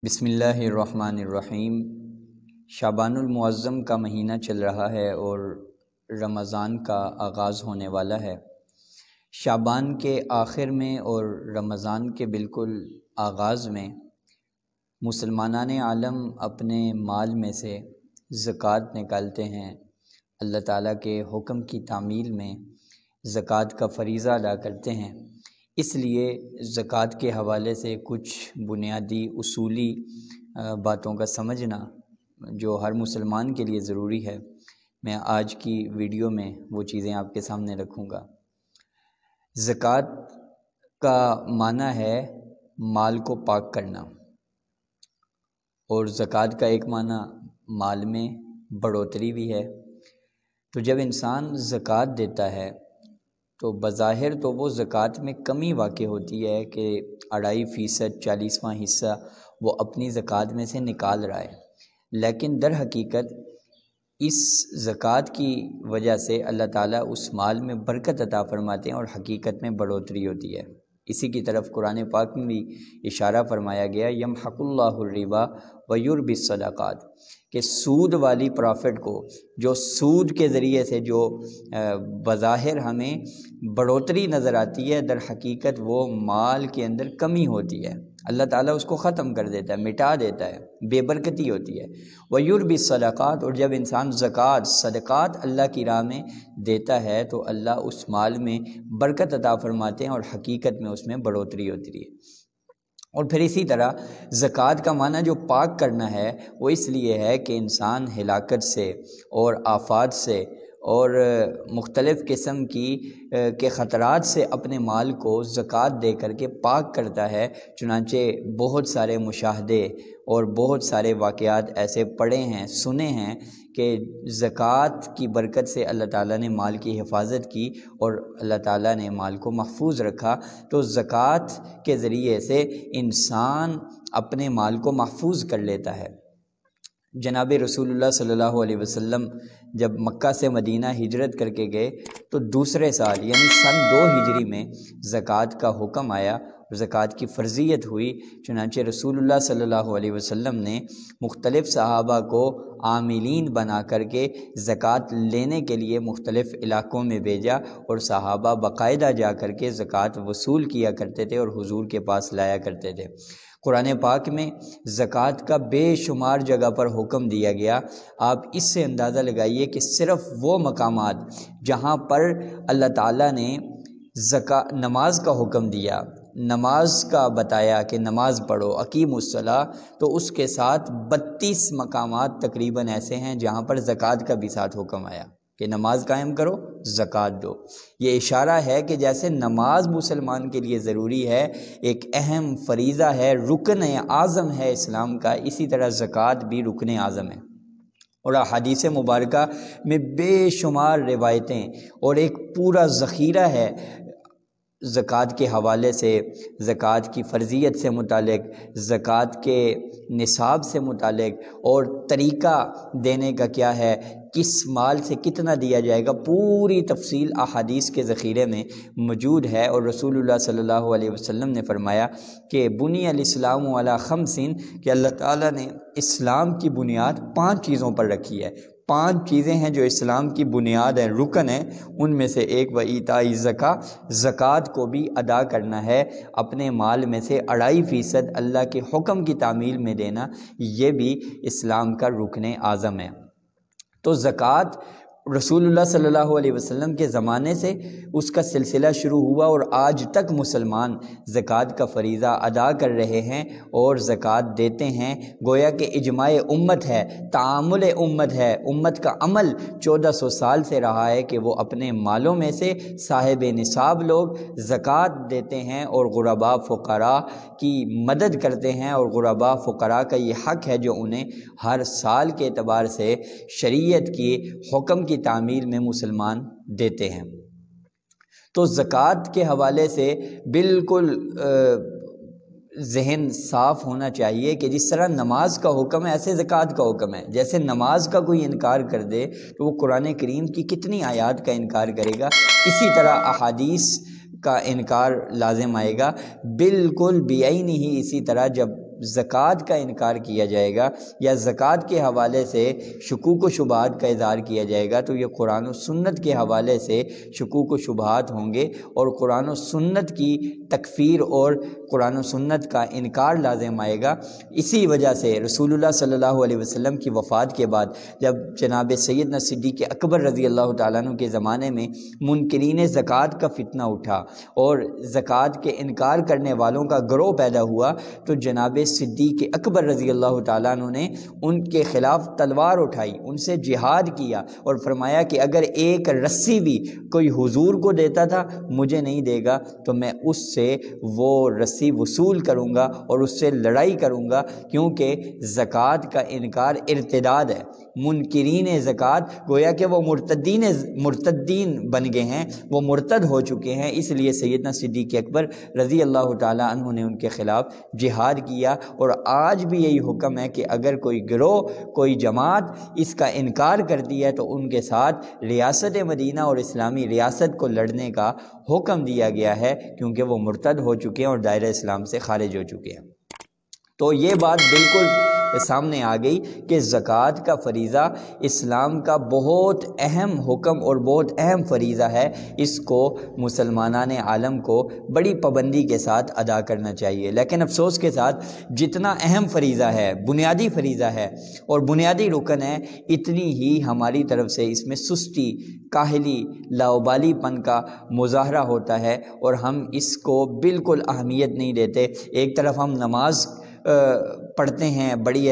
بسم اللہ الرحمن الرحیم۔ شعبان المعظم کا مہینہ چل رہا ہے اور رمضان کا آغاز ہونے والا ہے۔ شعبان کے آخر میں اور رمضان کے بالکل آغاز میں مسلمانان عالم اپنے مال میں سے زکوٰۃ نکالتے ہیں، اللہ تعالیٰ کے حکم کی تعمیل میں زکوٰۃ کا فریضہ ادا کرتے ہیں۔ اس لیے زکوٰۃ کے حوالے سے کچھ بنیادی اصولی باتوں کا سمجھنا جو ہر مسلمان کے لیے ضروری ہے، میں آج کی ویڈیو میں وہ چیزیں آپ کے سامنے رکھوں گا۔ زکوٰۃ کا معنی ہے مال کو پاک کرنا، اور زکوٰۃ کا ایک معنی مال میں بڑھوتری بھی ہے۔ تو جب انسان زکوٰۃ دیتا ہے تو بظاہر تو وہ زکوٰۃ میں کمی واقع ہوتی ہے کہ 2.5%، 40واں حصہ وہ اپنی زکوٰۃ میں سے نکال رہا ہے، لیکن در حقیقت اس زکوٰۃ کی وجہ سے اللہ تعالیٰ اس مال میں برکت عطا فرماتے ہیں اور حقیقت میں بڑھوتری ہوتی ہے۔ اسی کی طرف قرآن پاک میں بھی اشارہ فرمایا گیا، یمحق اللہ الربا ویربی الصدقات، کہ سود والی پرافٹ کو، جو سود کے ذریعے سے جو بظاہر ہمیں بڑھوتری نظر آتی ہے، در حقیقت وہ مال کے اندر کمی ہوتی ہے، اللہ تعالیٰ اس کو ختم کر دیتا ہے، مٹا دیتا ہے، بے برکتی ہوتی ہے۔ ویربی الصدقات، اور جب انسان زکوٰۃ صدقات اللہ کی راہ میں دیتا ہے تو اللہ اس مال میں برکت عطا فرماتے ہیں اور حقیقت میں اس میں بڑھوتری ہوتی ہے۔ اور پھر اسی طرح زکوٰۃ کا معنی جو پاک کرنا ہے وہ اس لیے ہے کہ انسان ہلاکت سے اور آفات سے اور مختلف قسم کے خطرات سے اپنے مال کو زکوٰۃ دے کر کے پاک کرتا ہے۔ چنانچہ بہت سارے مشاہدے اور بہت سارے واقعات ایسے پڑھے ہیں، سنے ہیں کہ زکوٰۃ کی برکت سے اللہ تعالیٰ نے مال کی حفاظت کی اور اللہ تعالیٰ نے مال کو محفوظ رکھا۔ تو زکوٰۃ کے ذریعے سے انسان اپنے مال کو محفوظ کر لیتا ہے۔ جناب رسول اللہ صلی اللہ علیہ وسلم جب مکہ سے مدینہ ہجرت کر کے گئے تو دوسرے سال یعنی سن 2 ہجری میں زکوٰۃ کا حکم آیا، زکوٰۃ کی فرضیت ہوئی۔ چنانچہ رسول اللہ صلی اللہ علیہ وسلم نے مختلف صحابہ کو عاملین بنا کر کے زکوٰۃ لینے کے لیے مختلف علاقوں میں بھیجا، اور صحابہ باقاعدہ جا کر کے زکوٰۃ وصول کیا کرتے تھے اور حضور کے پاس لایا کرتے تھے۔ قرآن پاک میں زکوٰۃ کا بے شمار جگہ پر حکم دیا گیا۔ آپ اس سے اندازہ لگائیے کہ صرف وہ مقامات جہاں پر اللہ تعالیٰ نے نماز کا حکم دیا، نماز کا بتایا کہ نماز پڑھو، اقیموا الصلاۃ، تو اس کے ساتھ 32 مقامات تقریباً ایسے ہیں جہاں پر زکوٰۃ کا بھی ساتھ حکم آیا کہ نماز قائم کرو، زکوٰۃ دو۔ یہ اشارہ ہے کہ جیسے نماز مسلمان کے لیے ضروری ہے، ایک اہم فریضہ ہے، رکن اعظم ہے اسلام کا، اسی طرح زکوٰۃ بھی رکن اعظم ہے۔ اور احادیث مبارکہ میں بے شمار روایتیں اور ایک پورا ذخیرہ ہے زکوٰۃ کے حوالے سے، زکوٰۃ کی فرضیت سے متعلق، زکوٰۃ کے نصاب سے متعلق، اور طریقہ دینے کا کیا ہے، کس مال سے کتنا دیا جائے گا، پوری تفصیل احادیث کے ذخیرے میں موجود ہے۔ اور رسول اللہ صلی اللہ علیہ وسلم نے فرمایا کہ بنی الاسلام علی 5، کہ اللہ تعالیٰ نے اسلام کی بنیاد 5 چیزوں پر رکھی ہے۔ 5 چیزیں ہیں جو اسلام کی بنیاد ہیں، رکن ہیں، ان میں سے ایک وایتاء الزکوٰۃ، زکوٰۃ کو بھی ادا کرنا ہے، اپنے مال میں سے 2.5% اللہ کے حکم کی تعمیل میں دینا، یہ بھی اسلام کا رکن اعظم ہے۔ تو زکوٰۃ رسول اللہ صلی اللہ علیہ وسلم کے زمانے سے اس کا سلسلہ شروع ہوا اور آج تک مسلمان زکوٰۃ کا فریضہ ادا کر رہے ہیں اور زکوٰۃ دیتے ہیں۔ گویا کہ اجماع امت ہے، تعامل امت ہے، امت کا عمل 1400 سال سے رہا ہے کہ وہ اپنے مالوں میں سے صاحب نصاب لوگ زکوٰۃ دیتے ہیں اور غرباء فقراء کی مدد کرتے ہیں، اور غرباء فقراء کا یہ حق ہے جو انہیں ہر سال کے اعتبار سے شریعت کی حکم کی تعمیل میں مسلمان دیتے ہیں۔ تو زکوٰۃ کے حوالے سے بالکل ذہن صاف ہونا چاہیے کہ جس طرح نماز کا حکم ہے ایسے زکوٰۃ کا حکم ہے۔ جیسے نماز کا کوئی انکار کر دے تو وہ قرآن کریم کی کتنی آیات کا انکار کرے گا، اسی طرح احادیث کا انکار لازم آئے گا۔ بالکل بعینہ ہی اسی طرح جب زکوٰۃ کا انکار کیا جائے گا یا زکوٰۃ کے حوالے سے شکوک و شبہات کا اظہار کیا جائے گا تو یہ قرآن و سنت کے حوالے سے شکوک و شبہات ہوں گے اور قرآن و سنت کی تکفیر اور قرآن و سنت کا انکار لازم آئے گا۔ اسی وجہ سے رسول اللہ صلی اللہ علیہ وسلم کی وفات کے بعد جب جناب سیدنا صدیق اکبر رضی اللہ تعالیٰ عنہ کے زمانے میں منکرین زکوٰۃ کا فتنہ اٹھا اور زکوٰۃ کے انکار کرنے والوں کا گروہ پیدا ہوا تو جناب صدیق اکبر رضی اللہ تعالیٰ عنہ نے ان کے خلاف تلوار اٹھائی، ان سے جہاد کیا اور فرمایا کہ اگر ایک رسی بھی کوئی حضور کو دیتا تھا مجھے نہیں دے گا تو میں اس سے وہ رسی وصول کروں گا اور اس سے لڑائی کروں گا، کیونکہ زکوٰۃ کا انکار ارتداد ہے۔ منکرین زکوٰۃ گویا کہ وہ مرتدین بن گئے ہیں، وہ مرتد ہو چکے ہیں، اس لیے سیدنا صدیق اکبر رضی اللہ تعالیٰ عنہ نے ان کے خلاف جہاد کیا۔ اور آج بھی یہی حکم ہے کہ اگر کوئی گروہ کوئی جماعت اس کا انکار کرتی ہے تو ان کے ساتھ ریاست مدینہ اور اسلامی ریاست کو لڑنے کا حکم دیا گیا ہے، کیونکہ وہ مرتد ہو چکے ہیں اور دائرہ اسلام سے خارج ہو چکے ہیں۔ تو یہ بات بالکل سامنے آ گئی کہ زکوٰۃ کا فریضہ اسلام کا بہت اہم حکم اور بہت اہم فریضہ ہے، اس کو مسلمانان عالم کو بڑی پابندی کے ساتھ ادا کرنا چاہیے۔ لیکن افسوس کے ساتھ جتنا اہم فریضہ ہے، بنیادی فریضہ ہے اور بنیادی رکن ہے، اتنی ہی ہماری طرف سے اس میں سستی، کاہلی، لاؤبالی پن کا مظاہرہ ہوتا ہے اور ہم اس کو بالکل اہمیت نہیں دیتے۔ ایک طرف ہم نماز پڑھتے ہیں بڑی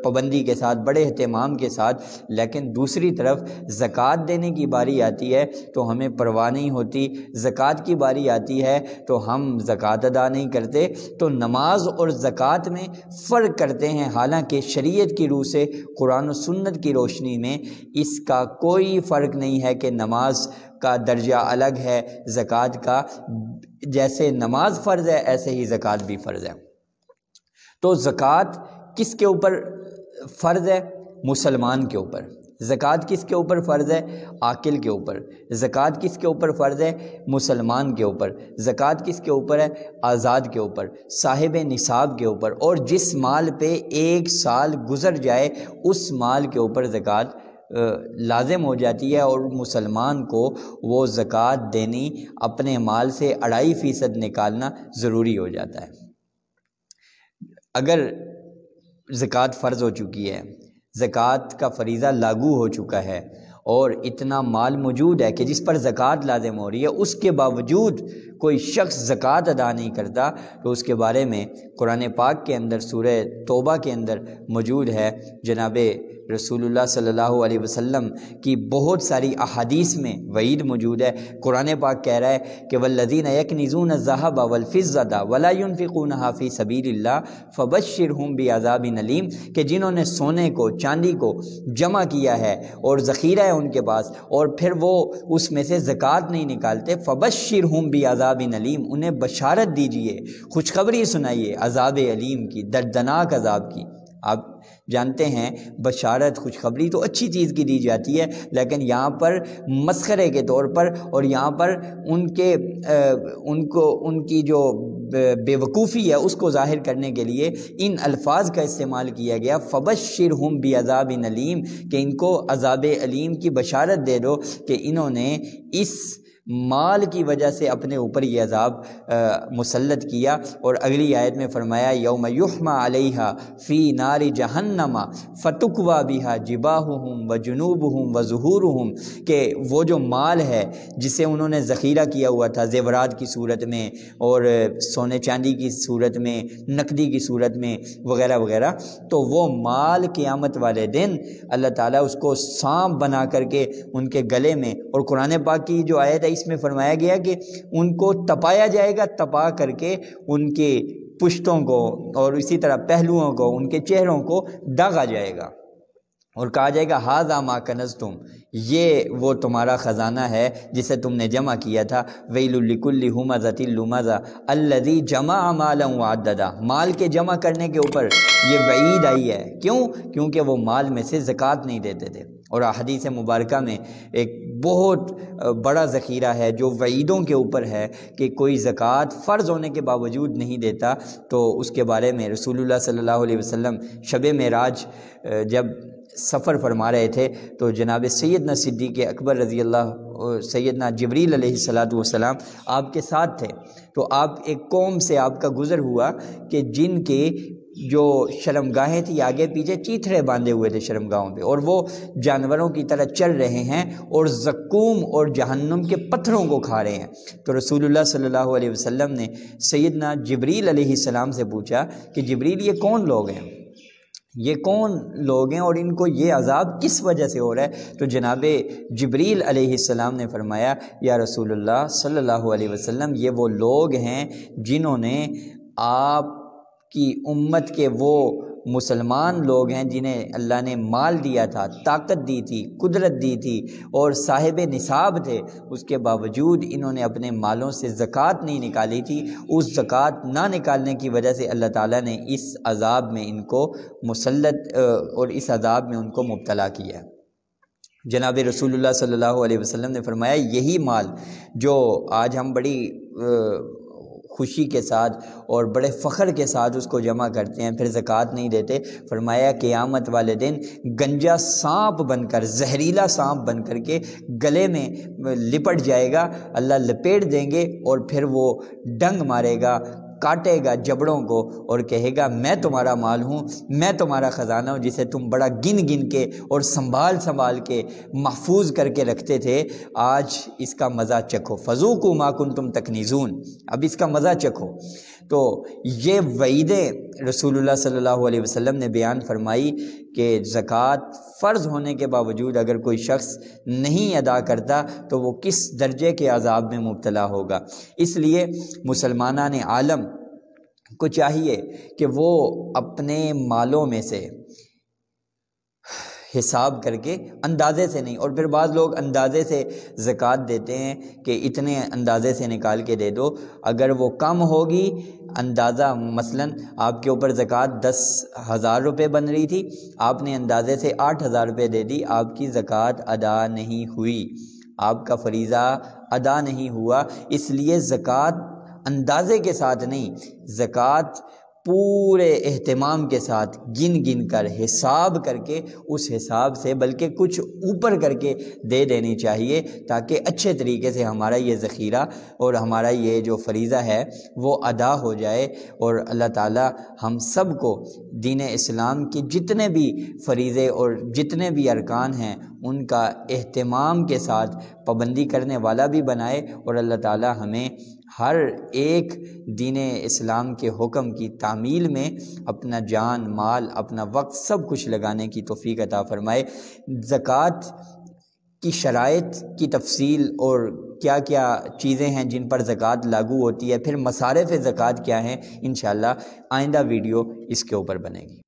پابندی کے ساتھ، بڑے اہتمام کے ساتھ، لیکن دوسری طرف زکوٰۃ دینے کی باری آتی ہے تو ہمیں پرواہ نہیں ہوتی، زکوٰۃ کی باری آتی ہے تو ہم زکوٰۃ ادا نہیں کرتے۔ تو نماز اور زکوٰۃ میں فرق کرتے ہیں، حالانکہ شریعت کی روح سے قرآن و سنت کی روشنی میں اس کا کوئی فرق نہیں ہے کہ نماز کا درجہ الگ ہے زکوٰۃ کا، جیسے نماز فرض ہے ایسے ہی زکوٰۃ بھی فرض ہے۔ تو زکوٰۃ کس کے اوپر فرض ہے؟ مسلمان کے اوپر۔ زکوٰۃ کس کے اوپر فرض ہے؟ عاقل کے اوپر۔ زکوٰۃ کس کے اوپر فرض ہے؟ مسلمان کے اوپر۔ زکوٰۃ کس کے اوپر ہے؟ آزاد کے اوپر، صاحب نصاب کے اوپر، اور جس مال پہ 1 سال گزر جائے اس مال کے اوپر زکوٰۃ لازم ہو جاتی ہے اور مسلمان کو وہ زکوٰۃ دینی، اپنے مال سے 2.5% نکالنا ضروری ہو جاتا ہے۔ اگر زکوٰۃ فرض ہو چکی ہے، زکوٰۃ کا فریضہ لاگو ہو چکا ہے اور اتنا مال موجود ہے کہ جس پر زکوٰۃ لازم ہو رہی ہے، اس کے باوجود کوئی شخص زکوٰۃ ادا نہیں کرتا تو اس کے بارے میں قرآن پاک کے اندر سورہ توبہ کے اندر موجود ہے۔ جناب رسول اللہ صلی اللہ علیہ وسلم کی بہت ساری احادیث میں وعید موجود ہے۔ قرآن پاک کہہ رہا ہے کہ والذین یکنزون الذھب والفضة ولا ينفقونها فی سبیل اللہ فبشرهم بعذاب علیم، کہ جنہوں نے سونے کو چاندی کو جمع کیا ہے اور ذخیرہ ہے ان کے پاس اور پھر وہ اس میں سے زکوٰۃ نہیں نکالتے، فبشرهم بعذاب علیم، انہیں بشارت دیجئے، خوشخبری سنائیے عذاب علیم کی، دردناک عذاب کی۔ آپ جانتے ہیں بشارت خوشخبری تو اچھی چیز کی دی جاتی ہے، لیکن یہاں پر مسخرے کے طور پر اور یہاں پر ان کی جو بے وقوفی ہے اس کو ظاہر کرنے کے لیے ان الفاظ کا استعمال کیا گیا، فبشرہم بعذاب علیم، کہ ان کو عذاب علیم کی بشارت دے دو کہ انہوں نے اس مال کی وجہ سے اپنے اوپر یہ عذاب مسلط کیا۔ اور اگلی آیت میں فرمایا یوم یحمى علیہا فی نار جہنم فتکوی بہا جباہہم وجنوبہم وظہورہم، کہ وہ جو مال ہے جسے انہوں نے ذخیرہ کیا ہوا تھا زیورات کی صورت میں اور سونے چاندی کی صورت میں، نقدی کی صورت میں وغیرہ وغیرہ، تو وہ مال قیامت والے دن اللہ تعالیٰ اس کو سانپ بنا کر کے ان کے گلے میں، اور قرآن پاک کی جو آیت ہے اس میں فرمایا گیا کہ ان کو تپایا جائے گا، تپا کر کے ان کے پشتوں کو اور اسی طرح پہلوؤں کو، ان کے چہروں کو داغا جائے گا۔ اور کہا جائے گا ھذا ما کنزتم، یہ وہ تمہارا خزانہ ہے جسے تم نے جمع کیا تھا۔ ویل لکل ھمزۃ لمزہ الذی جمع مالا وعددا، مال کے جمع کرنے کے اوپر یہ وعید آئی ہے، کیوں؟ کیونکہ وہ مال میں سے زکوٰۃ نہیں دیتے تھے۔ اور احادیث مبارکہ میں ایک بہت بڑا ذخیرہ ہے جو وعیدوں کے اوپر ہے کہ کوئی زکوٰۃ فرض ہونے کے باوجود نہیں دیتا، تو اس کے بارے میں رسول اللہ صلی اللہ علیہ وسلم شب معراج جب سفر فرما رہے تھے تو جناب سیدنا صدیق اکبر رضی اللہ، سیدنا جبریل علیہ السلام آپ کے ساتھ تھے، تو آپ ایک قوم سے آپ کا گزر ہوا کہ جن کے جو شرمگاہیں تھیں آگے پیچھے چیتھڑے باندھے ہوئے تھے شرمگاہوں پہ، اور وہ جانوروں کی طرح چل رہے ہیں اور زقوم اور جہنم کے پتھروں کو کھا رہے ہیں۔ تو رسول اللہ صلی اللہ علیہ وسلم نے سیدنا جبریل علیہ السلام سے پوچھا کہ جبریل یہ کون لوگ ہیں، یہ کون لوگ ہیں اور ان کو یہ عذاب کس وجہ سے ہو رہا ہے؟ تو جناب جبریل علیہ السلام نے فرمایا یا رسول اللہ صلی اللہ علیہ وسلم، یہ وہ لوگ ہیں جنہوں نے آپ کی امت کے وہ مسلمان لوگ ہیں جنہیں اللہ نے مال دیا تھا، طاقت دی تھی، قدرت دی تھی اور صاحب نصاب تھے، اس کے باوجود انہوں نے اپنے مالوں سے زکوٰۃ نہیں نکالی تھی۔ اس زکوٰۃ نہ نکالنے کی وجہ سے اللہ تعالیٰ نے اس عذاب میں ان کو مسلط اور اس عذاب میں ان کو مبتلا کیا ہے۔ جناب رسول اللہ صلی اللہ علیہ وسلم نے فرمایا یہی مال جو آج ہم بڑی خوشی کے ساتھ اور بڑے فخر کے ساتھ اس کو جمع کرتے ہیں پھر زکوٰۃ نہیں دیتے، فرمایا قیامت والے دن گنجا سانپ بن کر، زہریلا سانپ بن کر کے گلے میں لپٹ جائے گا، اللہ لپیٹ دیں گے اور پھر وہ ڈنگ مارے گا، کاٹے گا جبڑوں کو اور کہے گا میں تمہارا مال ہوں، میں تمہارا خزانہ ہوں جسے تم بڑا گن گن کے اور سنبھال کے محفوظ کر کے رکھتے تھے، آج اس کا مزہ چکھو، فذوقوا ما کنتم تکنزون، اب اس کا مزہ چکھو۔ تو یہ وعیدیں رسول اللہ صلی اللہ علیہ وسلم نے بیان فرمائی کہ زکوٰۃ فرض ہونے کے باوجود اگر کوئی شخص نہیں ادا کرتا تو وہ کس درجے کے عذاب میں مبتلا ہوگا۔ اس لیے مسلمانان عالم کو چاہیے کہ وہ اپنے مالوں میں سے حساب کر کے، اندازے سے نہیں، اور پھر بعض لوگ اندازے سے زکوٰۃ دیتے ہیں کہ اتنے اندازے سے نکال کے دے دو، اگر وہ کم ہوگی اندازہ، مثلا آپ کے اوپر زکوٰۃ 10,000 روپے بن رہی تھی، آپ نے اندازے سے 8,000 روپے دے دی، آپ کی زکوٰۃ ادا نہیں ہوئی، آپ کا فریضہ ادا نہیں ہوا۔ اس لیے زکوٰۃ اندازے کے ساتھ نہیں، زکوٰۃ پورے اہتمام کے ساتھ گن گن کر حساب کر کے، اس حساب سے بلکہ کچھ اوپر کر کے دے دینی چاہیے تاکہ اچھے طریقے سے ہمارا یہ ذخیرہ اور ہمارا یہ جو فریضہ ہے وہ ادا ہو جائے، اور اللہ تعالی ہم سب کو دین اسلام کے جتنے بھی فریضے اور جتنے بھی ارکان ہیں ان کا اہتمام کے ساتھ پابندی کرنے والا بھی بنائے، اور اللہ تعالی ہمیں ہر ایک دین اسلام کے حکم کی تعمیل میں اپنا جان، مال، اپنا وقت سب کچھ لگانے کی توفیق عطا فرمائے۔ زکوٰۃ کی شرائط کی تفصیل اور کیا کیا چیزیں ہیں جن پر زکوٰۃ لاگو ہوتی ہے، پھر مصارف زکوٰۃ کیا ہیں، انشاءاللہ آئندہ ویڈیو اس کے اوپر بنے گی۔